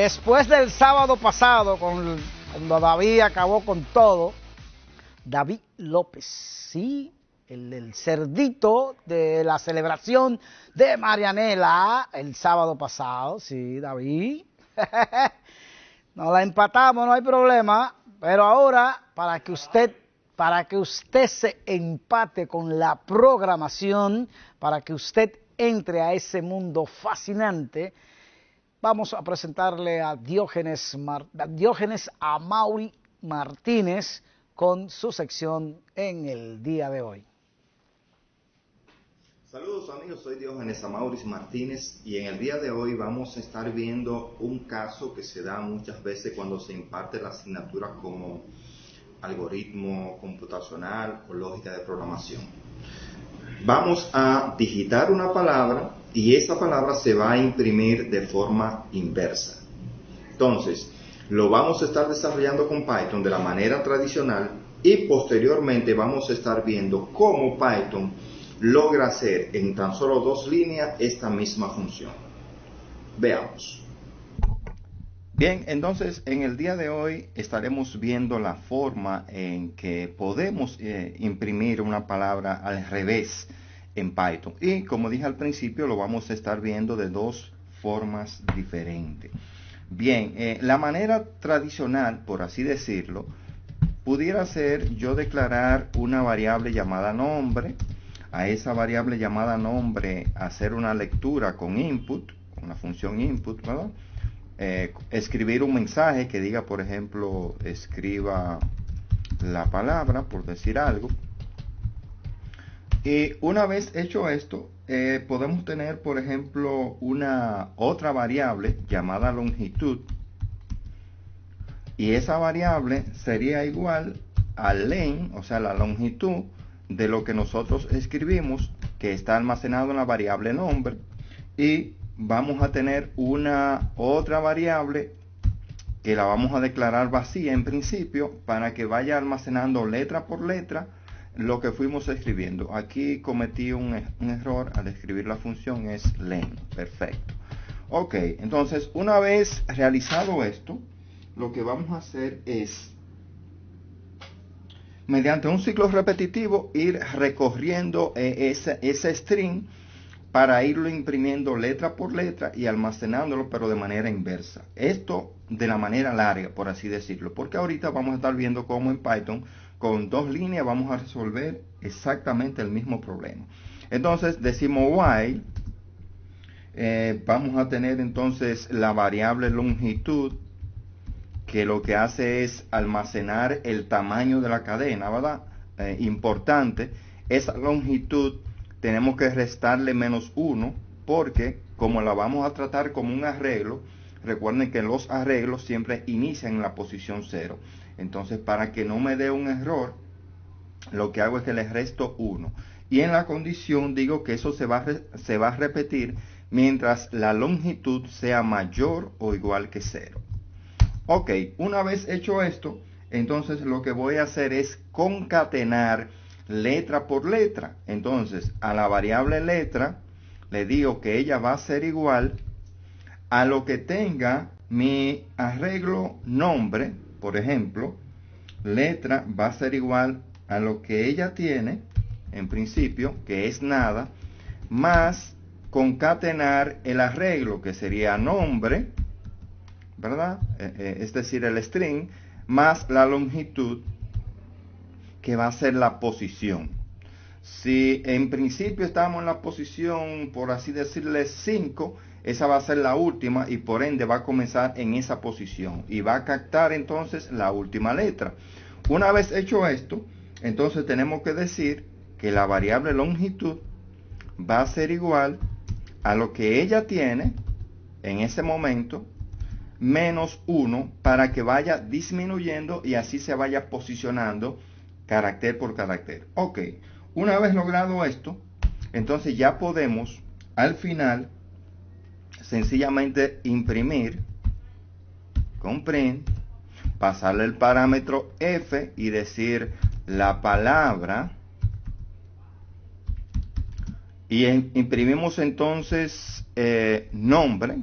Después del sábado pasado, cuando David acabó con todo, David López, sí, el cerdito de la celebración de Marianela, el sábado pasado, sí, David. Nos la empatamos, no hay problema, pero ahora, para que usted se empate con la programación, para que usted entre a ese mundo fascinante, vamos a presentarle a Diógenes Amaury Martínez con su sección en el día de hoy. Saludos amigos, soy Diógenes Amaury Martínez y en el día de hoy vamos a estar viendo un caso que se da muchas veces cuando se imparte la asignatura como algoritmo computacional o lógica de programación. Vamos a digitar una palabra y esa palabra se va a imprimir de forma inversa. Entonces, lo vamos a estar desarrollando con Python de la manera tradicional y posteriormente vamos a estar viendo cómo Python logra hacer en tan solo 2 líneas esta misma función. Veamos. Bien, entonces en el día de hoy estaremos viendo la forma en que podemos imprimir una palabra al revés en Python. Y como dije al principio, lo vamos a estar viendo de 2 formas diferentes. Bien, la manera tradicional, por así decirlo, pudiera ser yo declarar una variable llamada nombre, a esa variable llamada nombre hacer una lectura con input, con la función input, ¿verdad? Escribir un mensaje que diga, por ejemplo, escriba la palabra, por decir algo. Y una vez hecho esto, podemos tener, por ejemplo, una otra variable llamada longitud. Y esa variable sería igual al len, o sea, la longitud de lo que nosotros escribimos, que está almacenado en la variable nombre. Y vamos a tener una otra variable que la vamos a declarar vacía en principio para que vaya almacenando letra por letra lo que fuimos escribiendo. Aquí cometí un error al escribir la función, es len. Perfecto. Ok, entonces una vez realizado esto, lo que vamos a hacer es, mediante un ciclo repetitivo, ir recorriendo ese string para irlo imprimiendo letra por letra y almacenándolo, pero de manera inversa. Esto de la manera larga, por así decirlo, porque ahorita vamos a estar viendo cómo en Python con 2 líneas vamos a resolver exactamente el mismo problema. Entonces decimos while, vamos a tener entonces la variable longitud, que lo que hace es almacenar el tamaño de la cadena, ¿verdad? Importante, esa longitud tenemos que restarle -1 porque como la vamos a tratar como un arreglo, recuerden que los arreglos siempre inician en la posición 0. Entonces, para que no me dé un error, lo que hago es que le resto 1. Y en la condición digo que eso se va a repetir mientras la longitud sea mayor o igual que 0. Ok, una vez hecho esto, entonces lo que voy a hacer es concatenar letra por letra. Entonces a la variable letra le digo que ella va a ser igual a lo que tenga mi arreglo nombre. Por ejemplo, letra va a ser igual a lo que ella tiene en principio, que es nada, más concatenar el arreglo, que sería nombre, ¿verdad? Es decir, el string, más la longitud, que va a ser la posición. Si en principio estamos en la posición, por así decirle, 5, esa va a ser la última y por ende va a comenzar en esa posición y va a captar entonces la última letra. Una vez hecho esto, entonces tenemos que decir que la variable longitud va a ser igual a lo que ella tiene en ese momento, -1, para que vaya disminuyendo y así se vaya posicionando carácter por carácter. Ok, una vez logrado esto, entonces ya podemos al final sencillamente imprimir con print, pasarle el parámetro f y decir la palabra, y imprimimos entonces nombre,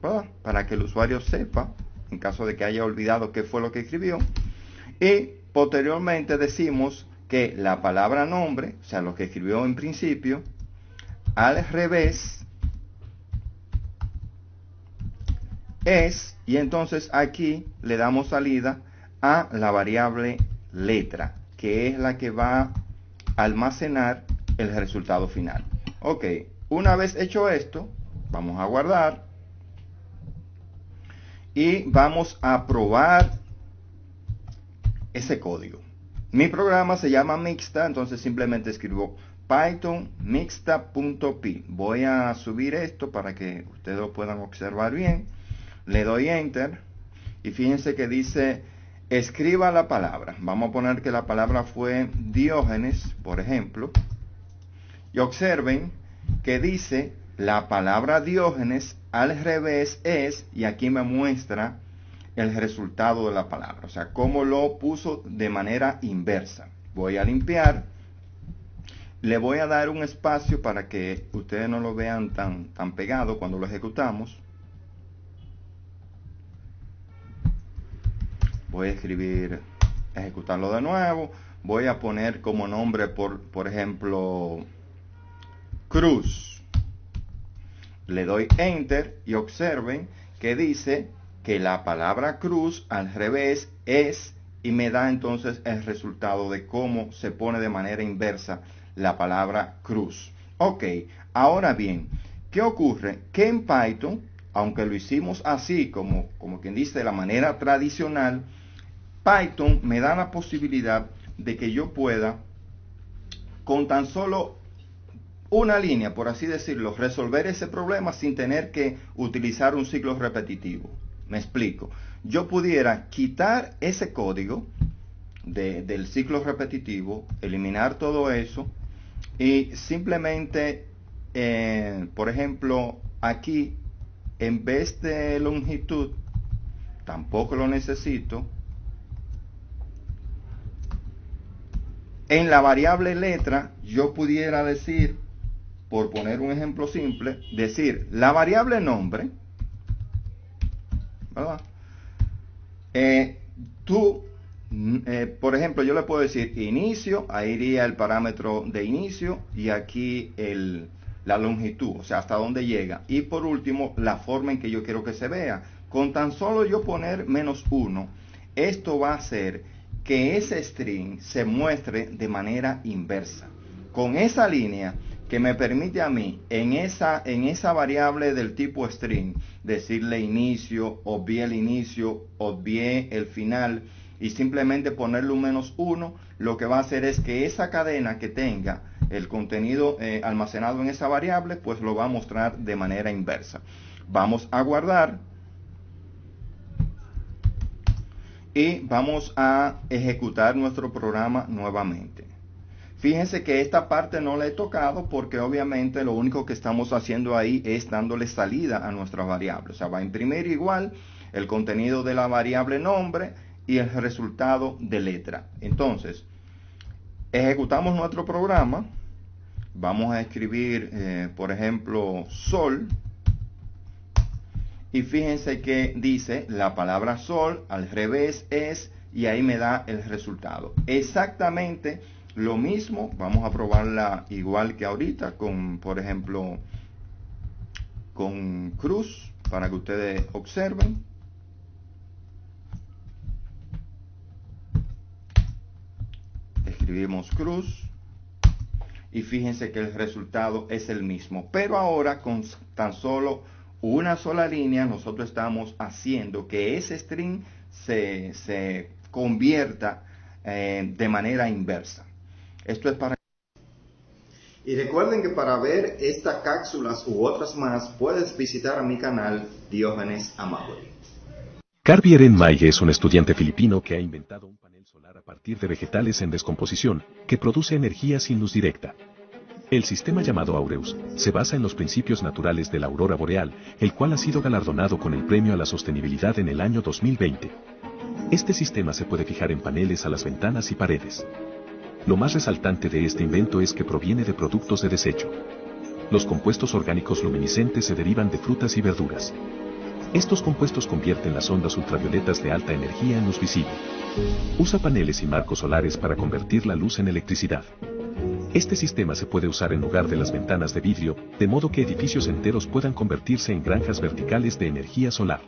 ¿verdad? Para que el usuario sepa, en caso de que haya olvidado qué fue lo que escribió. Y posteriormente decimos que la palabra nombre, o sea, lo que escribió en principio, al revés es, y entonces aquí le damos salida a la variable letra, que es la que va a almacenar el resultado final. Ok, una vez hecho esto, vamos a guardar y vamos a probar ese código. Mi programa se llama Mixta, entonces simplemente escribo Python mixta.py. Voy a subir esto para que ustedes lo puedan observar bien. Le doy Enter y fíjense que dice escriba la palabra. Vamos a poner que la palabra fue Diógenes, por ejemplo. Y observen que dice la palabra Diógenes al revés es, y aquí me muestra el resultado de la palabra, o sea, cómo lo puso de manera inversa. Voy a limpiar, le voy a dar un espacio para que ustedes no lo vean tan pegado cuando lo ejecutamos. Voy a escribir, ejecutarlo de nuevo, voy a poner como nombre, por ejemplo, Cruz. Le doy Enter y observen que dice que la palabra cruz al revés es, y me da entonces el resultado de cómo se pone de manera inversa la palabra cruz. Ok, ahora bien, ¿qué ocurre? Que en Python, aunque lo hicimos así, como quien dice, de la manera tradicional, Python me da la posibilidad de que yo pueda, con tan solo una línea, por así decirlo, resolver ese problema sin tener que utilizar un ciclo repetitivo. Me explico. Yo pudiera quitar ese código del ciclo repetitivo, eliminar todo eso y simplemente, por ejemplo, aquí, en vez de longitud, tampoco lo necesito. En la variable letra, yo pudiera decir, por poner un ejemplo simple, decir la variable nombre, ¿verdad? Por ejemplo, yo le puedo decir inicio, ahí iría el parámetro de inicio y aquí la longitud, o sea, hasta dónde llega. Y por último, la forma en que yo quiero que se vea. Con tan solo yo poner -1, esto va a hacer que ese string se muestre de manera inversa. Con esa línea que me permite a mí, en esa variable del tipo string, decirle inicio, obvié el inicio, obvié el final, y simplemente ponerle un -1, lo que va a hacer es que esa cadena que tenga el contenido almacenado en esa variable, pues lo va a mostrar de manera inversa. Vamos a guardar y vamos a ejecutar nuestro programa nuevamente. Fíjense que esta parte no la he tocado porque obviamente lo único que estamos haciendo ahí es dándole salida a nuestra variable. O sea, va a imprimir igual el contenido de la variable nombre y el resultado de letra. Entonces, ejecutamos nuestro programa. Vamos a escribir, por ejemplo, sol. Y fíjense que dice la palabra sol al revés es, y ahí me da el resultado. Exactamente lo mismo, vamos a probarla igual que ahorita con, por ejemplo, con cruz, para que ustedes observen. Escribimos cruz y fíjense que el resultado es el mismo, pero ahora con tan solo una sola línea nosotros estamos haciendo que ese string se convierta de manera inversa. Esto es para... Y recuerden que para ver estas cápsulas u otras más, puedes visitar a mi canal Diógenes Amagori. Karbieren Maye es un estudiante filipino que ha inventado un panel solar a partir de vegetales en descomposición, que produce energía sin luz directa. El sistema llamado Aureus se basa en los principios naturales de la aurora boreal, el cual ha sido galardonado con el Premio a la Sostenibilidad en el año 2020. Este sistema se puede fijar en paneles a las ventanas y paredes. Lo más resaltante de este invento es que proviene de productos de desecho. Los compuestos orgánicos luminiscentes se derivan de frutas y verduras. Estos compuestos convierten las ondas ultravioletas de alta energía en luz visible. Usa paneles y marcos solares para convertir la luz en electricidad. Este sistema se puede usar en lugar de las ventanas de vidrio, de modo que edificios enteros puedan convertirse en granjas verticales de energía solar.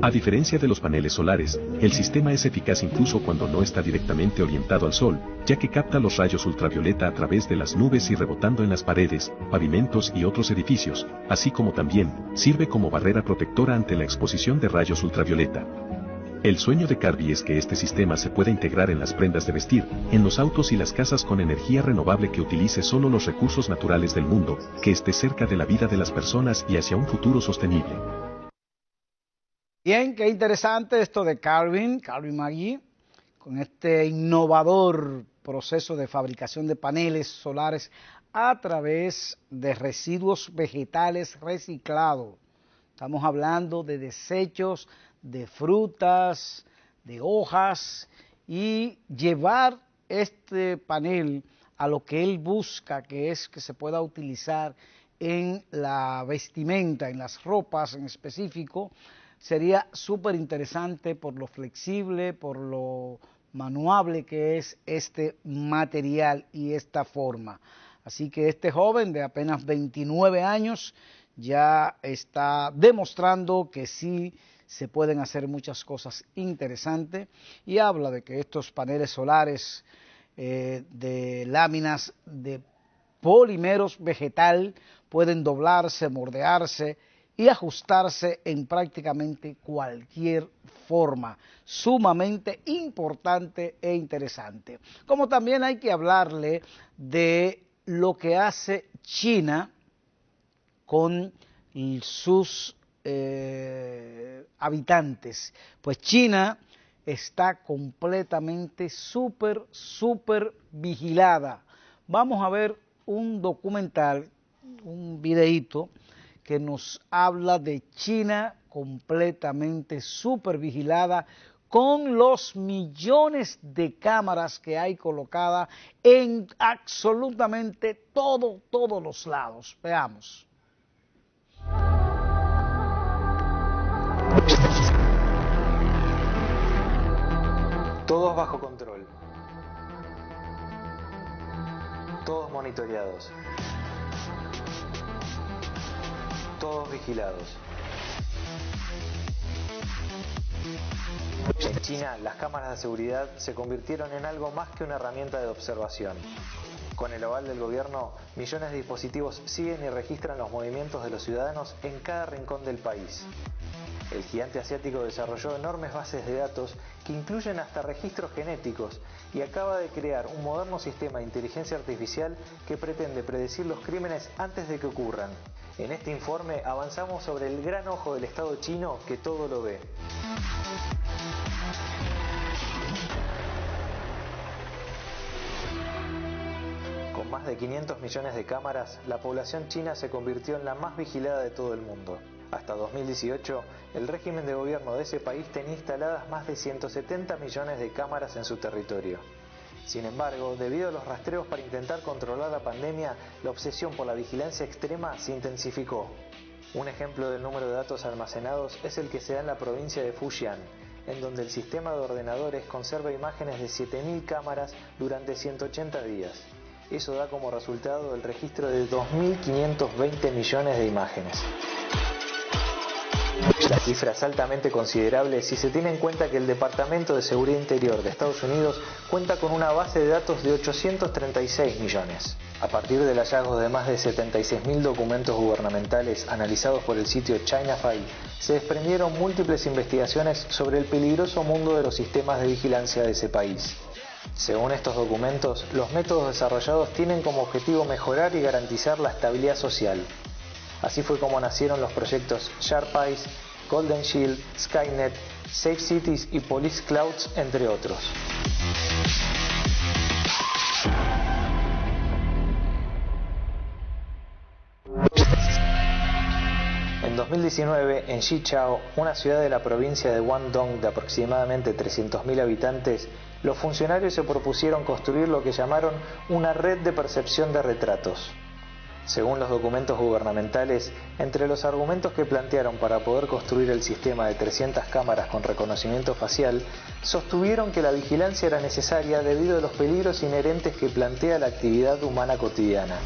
A diferencia de los paneles solares, el sistema es eficaz incluso cuando no está directamente orientado al sol, ya que capta los rayos ultravioleta a través de las nubes y rebotando en las paredes, pavimentos y otros edificios, así como también sirve como barrera protectora ante la exposición de rayos ultravioleta. El sueño de Carby es que este sistema se pueda integrar en las prendas de vestir, en los autos y las casas con energía renovable que utilice solo los recursos naturales del mundo, que esté cerca de la vida de las personas y hacia un futuro sostenible. Bien, qué interesante esto de Carby McGee, con este innovador proceso de fabricación de paneles solares a través de residuos vegetales reciclados. Estamos hablando de desechos de frutas, de hojas, y llevar este panel a lo que él busca, que es que se pueda utilizar en la vestimenta, en las ropas en específico, sería súper interesante por lo flexible, por lo manuable que es este material y esta forma. Así que este joven de apenas 29 años ya está demostrando que sí se pueden hacer muchas cosas interesantes, y habla de que estos paneles solares de láminas de polímeros vegetal pueden doblarse, moldearse y ajustarse en prácticamente cualquier forma, sumamente importante e interesante. Como también hay que hablarle de lo que hace China con sus habitantes. Pues China está completamente súper vigilada. Vamos a ver un documental, un videíto que nos habla de China completamente súper vigilada, con los millones de cámaras que hay colocadas en absolutamente todos los lados. Veamos. Todos bajo control. Todos monitoreados. Todos vigilados. En China, las cámaras de seguridad se convirtieron en algo más que una herramienta de observación. Con el aval del gobierno, millones de dispositivos siguen y registran los movimientos de los ciudadanos en cada rincón del país. El gigante asiático desarrolló enormes bases de datos que incluyen hasta registros genéticos y acaba de crear un moderno sistema de inteligencia artificial que pretende predecir los crímenes antes de que ocurran. En este informe avanzamos sobre el gran ojo del Estado chino que todo lo ve. Con más de 500 millones de cámaras, la población china se convirtió en la más vigilada de todo el mundo. Hasta 2018, el régimen de gobierno de ese país tenía instaladas más de 170 millones de cámaras en su territorio. Sin embargo, debido a los rastreos para intentar controlar la pandemia, la obsesión por la vigilancia extrema se intensificó. Un ejemplo del número de datos almacenados es el que se da en la provincia de Fujian, en donde el sistema de ordenadores conserva imágenes de 7.000 cámaras durante 180 días. Eso da como resultado el registro de 2.520 millones de imágenes. La cifra es altamente considerable si se tiene en cuenta que el Departamento de Seguridad Interior de Estados Unidos cuenta con una base de datos de 836 millones. A partir del hallazgo de más de 76.000 documentos gubernamentales analizados por el sitio ChinaFile, se desprendieron múltiples investigaciones sobre el peligroso mundo de los sistemas de vigilancia de ese país. Según estos documentos, los métodos desarrollados tienen como objetivo mejorar y garantizar la estabilidad social. Así fue como nacieron los proyectos Sharp Eyes, Golden Shield, Skynet, Safe Cities y Police Clouds, entre otros. En 2019, en Xichao, una ciudad de la provincia de Guangdong de aproximadamente 300.000 habitantes, los funcionarios se propusieron construir lo que llamaron una red de percepción de retratos. Según los documentos gubernamentales, entre los argumentos que plantearon para poder construir el sistema de 300 cámaras con reconocimiento facial, sostuvieron que la vigilancia era necesaria debido a los peligros inherentes que plantea la actividad humana cotidiana.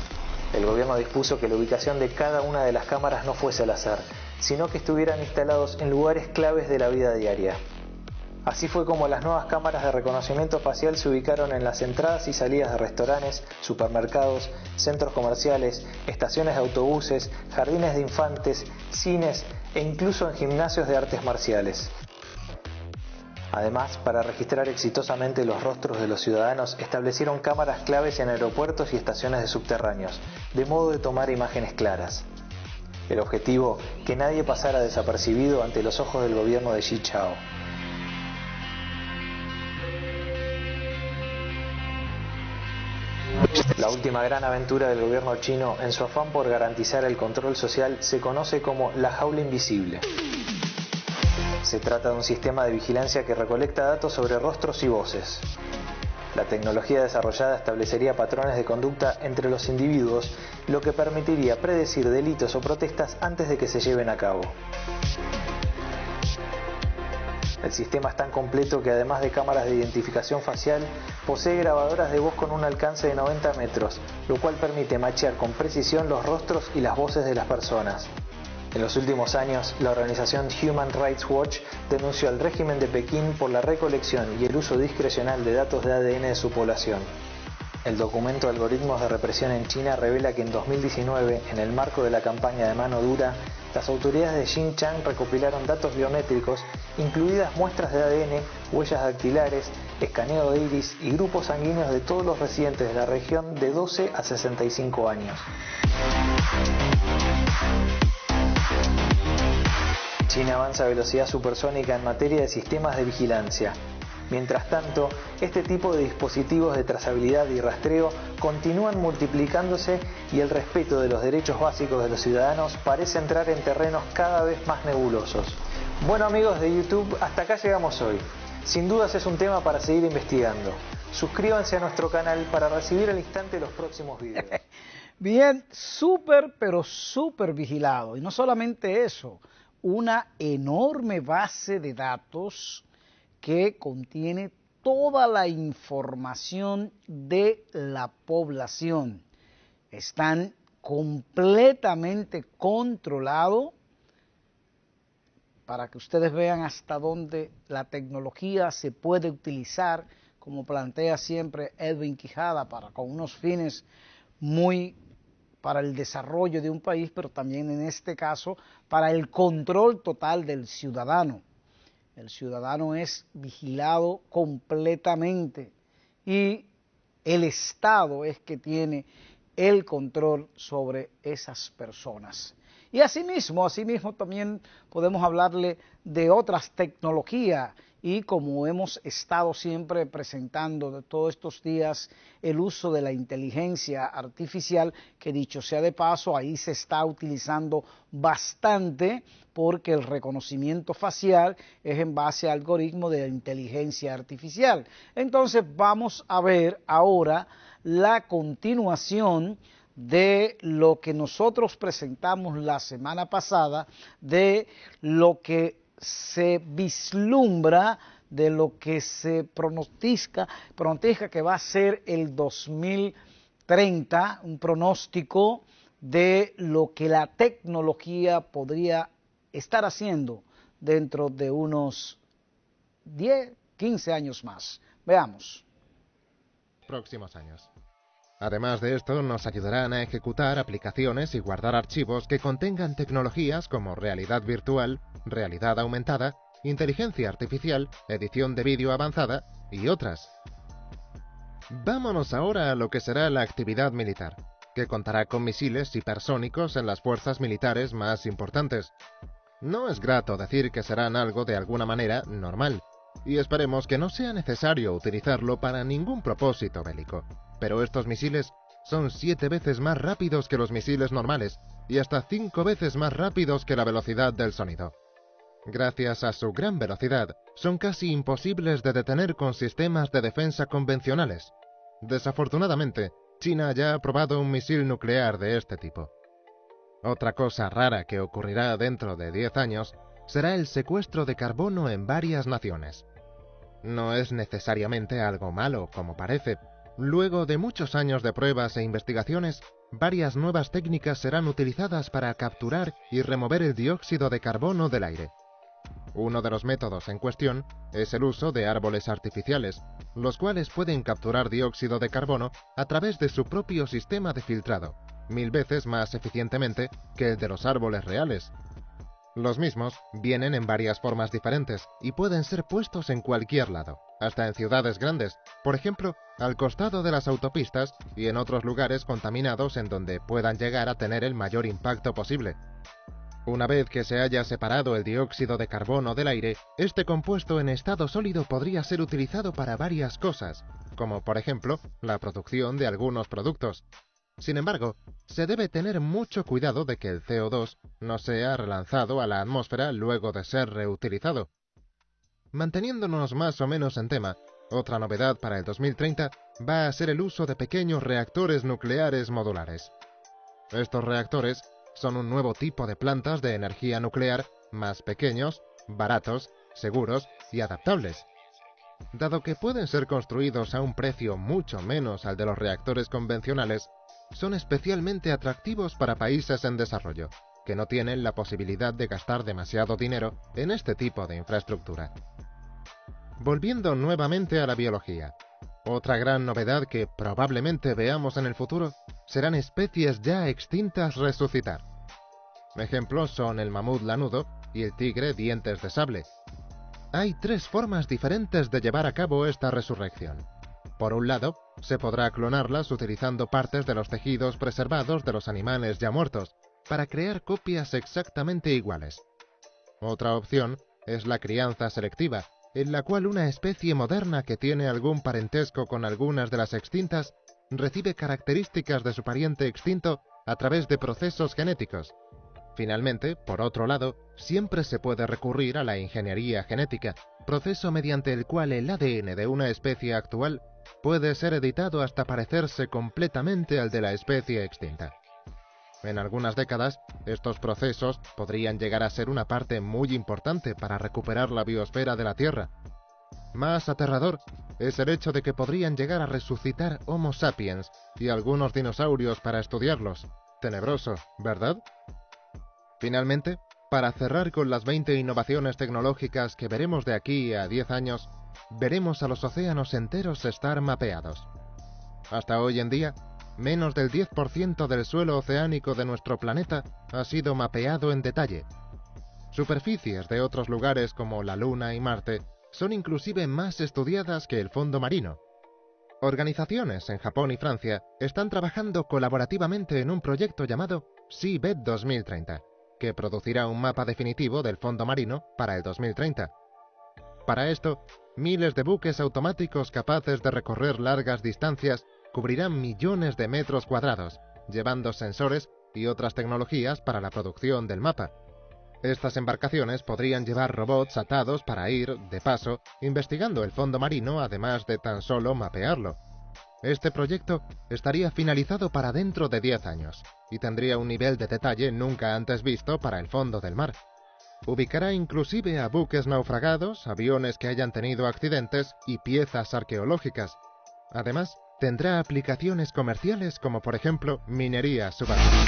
El gobierno dispuso que la ubicación de cada una de las cámaras no fuese al azar, sino que estuvieran instalados en lugares claves de la vida diaria. Así fue como las nuevas cámaras de reconocimiento facial se ubicaron en las entradas y salidas de restaurantes, supermercados, centros comerciales, estaciones de autobuses, jardines de infantes, cines e incluso en gimnasios de artes marciales. Además, para registrar exitosamente los rostros de los ciudadanos, establecieron cámaras claves en aeropuertos y estaciones de subterráneos, de modo de tomar imágenes claras. El objetivo, que nadie pasara desapercibido ante los ojos del gobierno de Xi Chao. La última gran aventura del gobierno chino en su afán por garantizar el control social se conoce como la jaula invisible. Se trata de un sistema de vigilancia que recolecta datos sobre rostros y voces. La tecnología desarrollada establecería patrones de conducta entre los individuos, lo que permitiría predecir delitos o protestas antes de que se lleven a cabo. El sistema es tan completo que además de cámaras de identificación facial, posee grabadoras de voz con un alcance de 90 metros, lo cual permite machear con precisión los rostros y las voces de las personas. En los últimos años, la organización Human Rights Watch denunció al régimen de Pekín por la recolección y el uso discrecional de datos de ADN de su población. El documento Algoritmos de Represión en China revela que en 2019, en el marco de la campaña de mano dura, las autoridades de Xinjiang recopilaron datos biométricos, incluidas muestras de ADN, huellas dactilares, escaneo de iris y grupos sanguíneos de todos los residentes de la región de 12 a 65 años. China avanza a velocidad supersónica en materia de sistemas de vigilancia. Mientras tanto, este tipo de dispositivos de trazabilidad y rastreo continúan multiplicándose y el respeto de los derechos básicos de los ciudadanos parece entrar en terrenos cada vez más nebulosos. Bueno, amigos de YouTube, hasta acá llegamos hoy. Sin dudas es un tema para seguir investigando. Suscríbanse a nuestro canal para recibir al instante los próximos videos. Bien, súper, pero súper vigilado. Y no solamente eso, una enorme base de datos que contiene toda la información de la población. Están completamente controlados para que ustedes vean hasta dónde la tecnología se puede utilizar, como plantea siempre Edwin Quijada, con unos fines muy para el desarrollo de un país, pero también en este caso para el control total del ciudadano. El ciudadano es vigilado completamente y el Estado es que tiene el control sobre esas personas. Y asimismo también podemos hablarle de otras tecnologías y como hemos estado siempre presentando de todos estos días el uso de la inteligencia artificial, que dicho sea de paso, ahí se está utilizando bastante porque el reconocimiento facial es en base al algoritmo de la inteligencia artificial. Entonces vamos a ver ahora la continuación de lo que nosotros presentamos la semana pasada, de lo que se vislumbra, de lo que se pronostica que va a ser el 2030, un pronóstico de lo que la tecnología podría estar haciendo dentro de unos 10, 15 años más. Veamos. Próximos años. Además de esto, nos ayudarán a ejecutar aplicaciones y guardar archivos que contengan tecnologías como realidad virtual, realidad aumentada, inteligencia artificial, edición de vídeo avanzada y otras. Vámonos ahora a lo que será la actividad militar, que contará con misiles hipersónicos en las fuerzas militares más importantes. No es grato decir que serán algo de alguna manera normal, y esperemos que no sea necesario utilizarlo para ningún propósito bélico. Pero estos misiles son 7 veces más rápidos que los misiles normales y hasta 5 veces más rápidos que la velocidad del sonido. Gracias a su gran velocidad, son casi imposibles de detener con sistemas de defensa convencionales. Desafortunadamente, China ya ha probado un misil nuclear de este tipo. Otra cosa rara que ocurrirá dentro de 10 años será el secuestro de carbono en varias naciones. No es necesariamente algo malo, como parece. Luego de muchos años de pruebas e investigaciones, varias nuevas técnicas serán utilizadas para capturar y remover el dióxido de carbono del aire. Uno de los métodos en cuestión es el uso de árboles artificiales, los cuales pueden capturar dióxido de carbono a través de su propio sistema de filtrado, 1000 veces más eficientemente que el de los árboles reales. Los mismos vienen en varias formas diferentes y pueden ser puestos en cualquier lado, hasta en ciudades grandes, por ejemplo, al costado de las autopistas y en otros lugares contaminados en donde puedan llegar a tener el mayor impacto posible. Una vez que se haya separado el dióxido de carbono del aire, este compuesto en estado sólido podría ser utilizado para varias cosas, como por ejemplo la producción de algunos productos. Sin embargo, se debe tener mucho cuidado de que el CO2 no sea relanzado a la atmósfera luego de ser reutilizado. Manteniéndonos más o menos en tema, otra novedad para el 2030 va a ser el uso de pequeños reactores nucleares modulares. Estos reactores son un nuevo tipo de plantas de energía nuclear más pequeños, baratos, seguros y adaptables. Dado que pueden ser construidos a un precio mucho menos al de los reactores convencionales, son especialmente atractivos para países en desarrollo, que no tienen la posibilidad de gastar demasiado dinero en este tipo de infraestructura. Volviendo nuevamente a la biología, otra gran novedad que probablemente veamos en el futuro serán especies ya extintas resucitar. Ejemplos son el mamut lanudo y el tigre dientes de sable. Hay 3 formas diferentes de llevar a cabo esta resurrección. Por un lado, se podrá clonarlas utilizando partes de los tejidos preservados de los animales ya muertos, para crear copias exactamente iguales. Otra opción es la crianza selectiva, en la cual una especie moderna que tiene algún parentesco con algunas de las extintas recibe características de su pariente extinto a través de procesos genéticos. Finalmente, por otro lado, siempre se puede recurrir a la ingeniería genética, proceso mediante el cual el ADN de una especie actual puede ser editado hasta parecerse completamente al de la especie extinta. En algunas décadas, estos procesos podrían llegar a ser una parte muy importante para recuperar la biosfera de la Tierra. Más aterrador es el hecho de que podrían llegar a resucitar Homo sapiens y algunos dinosaurios para estudiarlos. Tenebroso, ¿verdad? Finalmente, para cerrar con las 20 innovaciones tecnológicas que veremos de aquí a 10 años, veremos a los océanos enteros estar mapeados. Hasta hoy en día, menos del 10% del suelo oceánico de nuestro planeta ha sido mapeado en detalle. Superficies de otros lugares como la Luna y Marte son inclusive más estudiadas que el fondo marino. Organizaciones en Japón y Francia están trabajando colaborativamente en un proyecto llamado Seabed 2030, que producirá un mapa definitivo del fondo marino para el 2030. Para esto, miles de buques automáticos capaces de recorrer largas distancias cubrirán millones de metros cuadrados, llevando sensores y otras tecnologías para la producción del mapa. Estas embarcaciones podrían llevar robots atados para ir, de paso, investigando el fondo marino además de tan solo mapearlo. Este proyecto estaría finalizado para dentro de 10 años y tendría un nivel de detalle nunca antes visto para el fondo del mar. Ubicará inclusive a buques naufragados, aviones que hayan tenido accidentes y piezas arqueológicas. Además, tendrá aplicaciones comerciales como por ejemplo minería submarina.